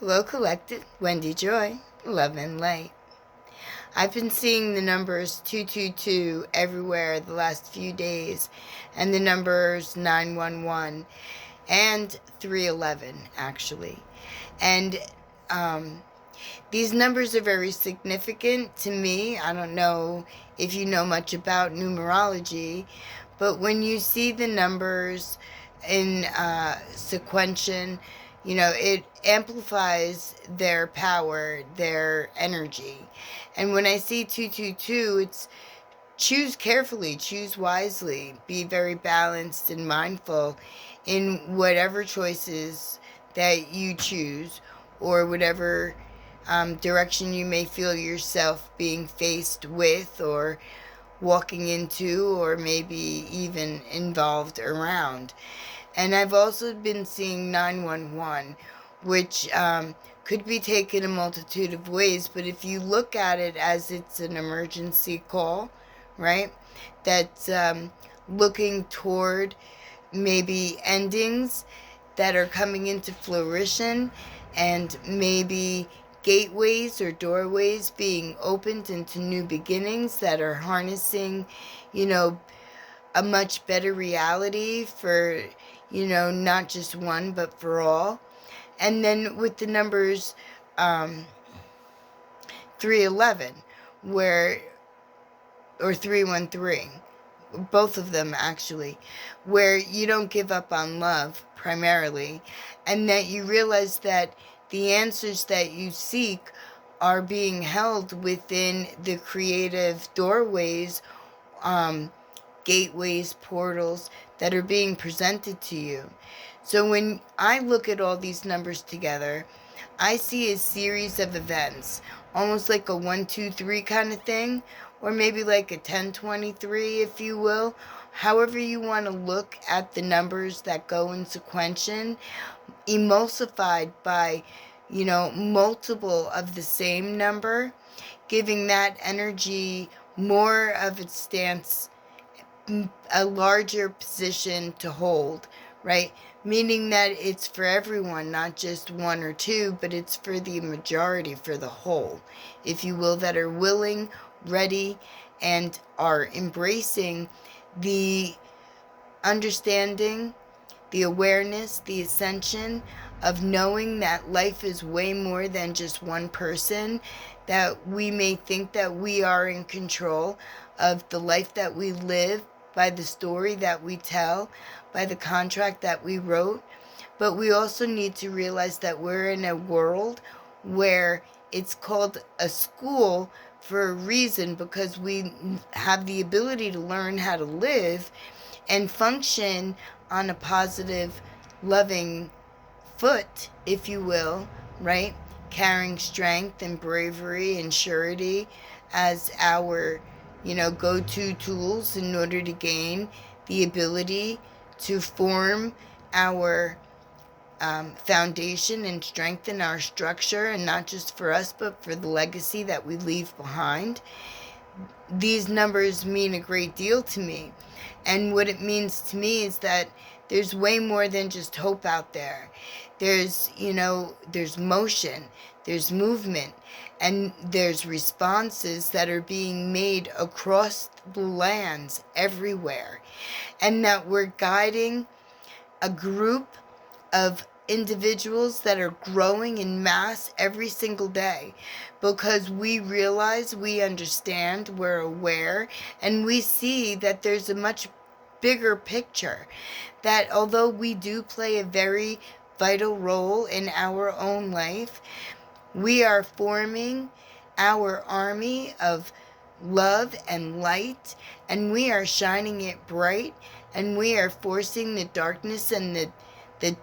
Hello, Collective. Wendy Joy, Love and Light. I've been seeing the numbers 222 everywhere the last few days, and the numbers 911 and 311, actually. And these numbers are very significant to me. I don't know if you know much about numerology, but when you see the numbers in sequential, it amplifies their power, their energy. And when I see 222, it's choose carefully, choose wisely, be very balanced and mindful in whatever choices that you choose, or whatever direction you may feel yourself being faced with, or walking into, or maybe even involved around. And I've also been seeing 911, which could be taken a multitude of ways, but if you look at it as it's an emergency call, right, that's looking toward maybe endings that are coming into fruition, and maybe gateways or doorways being opened into new beginnings that are harnessing, a much better reality for, not just one, but for all. And then with the numbers 311, where, or 313, both of them actually, where you don't give up on love primarily, and that you realize that the answers that you seek are being held within the creative doorways, gateways, portals that are being presented to you. So when I look at all these numbers together, I see a series of events, almost like a 1, 2, 3 kind of thing, or maybe like a 10, 23, if you will. However you want to look at the numbers that go in sequential, emulsified by, multiple of the same number, giving that energy more of its stance, a larger position to hold, right? Meaning that it's for everyone, not just one or two, but it's for the majority, for the whole, if you will, that are willing, ready, and are embracing the understanding, the awareness, the ascension of knowing that life is way more than just one person, that we may think that we are in control of the life that we live by the story that we tell, by the contract that we wrote. But we also need to realize that we're in a world where it's called a school for a reason, because we have the ability to learn how to live and function on a positive, loving foot, if you will, right? Carrying strength and bravery and surety as our, go-to tools in order to gain the ability to form our foundation and strengthen our structure, and not just for us, but for the legacy that we leave behind. These numbers mean a great deal to me. And what it means to me is that there's way more than just hope out there. There's, there's motion, there's movement, and there's responses that are being made across the lands everywhere. And that we're guiding a group of individuals that are growing in mass every single day, because we realize, we understand, we're aware, and we see that there's a much bigger picture, that although we do play a very vital role in our own life, we are forming our army of love and light, and we are shining it bright, and we are forcing the darkness and the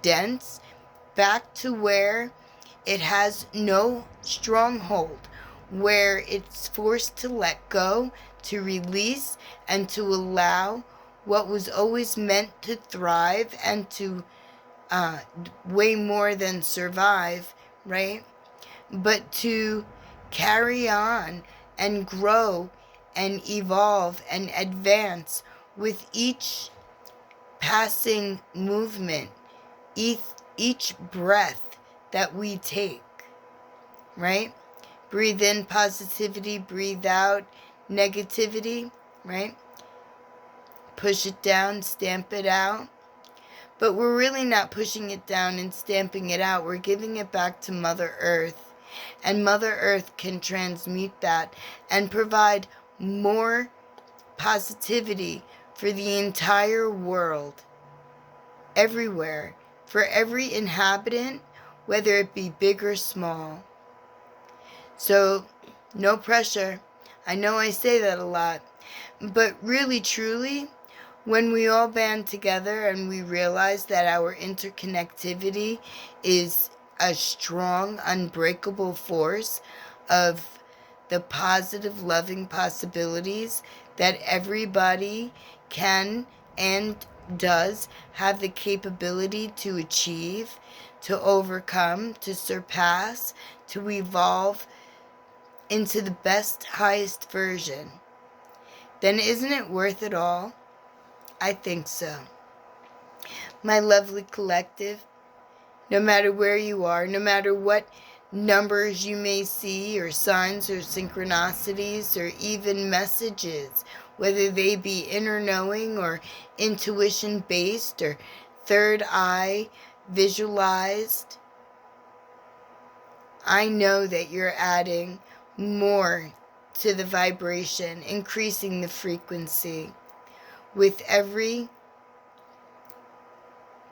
dense back to where it has no stronghold, where it's forced to let go, to release, and to allow what was always meant to thrive and to way more than survive, right? But to carry on and grow and evolve and advance with each passing movement, each breath that we take, right? Breathe in positivity, breathe out negativity, right? Push it down, stamp it out. But we're really not pushing it down and stamping it out. We're giving it back to Mother Earth. And Mother Earth can transmute that and provide more positivity for the entire world, everywhere, for every inhabitant, whether it be big or small. So, no pressure. I know I say that a lot, but really, truly, when we all band together and we realize that our interconnectivity is a strong, unbreakable force of the positive, loving possibilities that everybody can and does have the capability to achieve, to overcome, to surpass, to evolve into the best, highest version, then isn't it worth it all? I think so. My lovely collective, no matter where you are, no matter what numbers you may see, or signs, or synchronicities, or even messages, whether they be inner knowing or intuition based or third eye visualized, I know that you're adding more to the vibration, increasing the frequency with every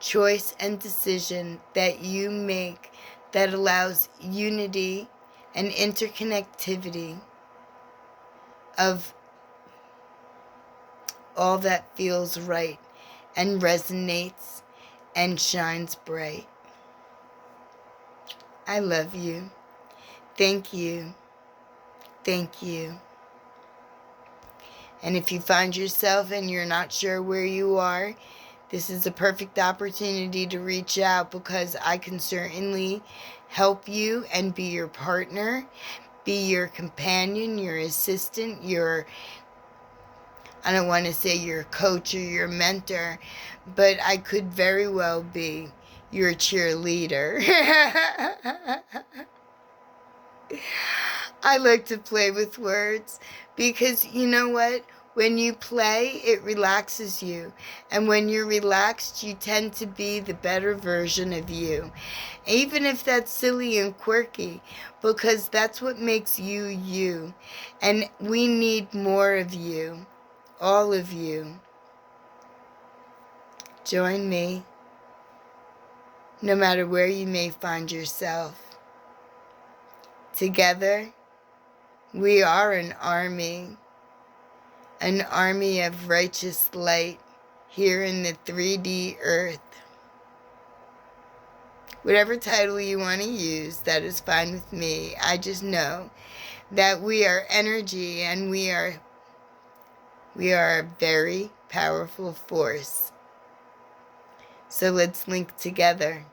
choice and decision that you make that allows unity and interconnectivity of all that feels right and resonates and shines bright. I love you. Thank you. Thank you. And if you find yourself and you're not sure where you are, this is a perfect opportunity to reach out, because I can certainly help you and be your partner, be your companion, your assistant, I don't want to say your coach or your mentor, but I could very well be your cheerleader. I like to play with words because you know what? When you play, it relaxes you. And when you're relaxed, you tend to be the better version of you. Even if that's silly and quirky, because that's what makes you, you. And we need more of you. All of you. Join me, no matter where you may find yourself. Together, we are an army of righteous light here in the 3D earth. Whatever title you want to use, that is fine with me. I just know that we are energy and we are a very powerful force. So let's link together.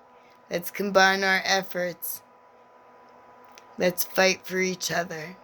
Let's combine our efforts. Let's fight for each other.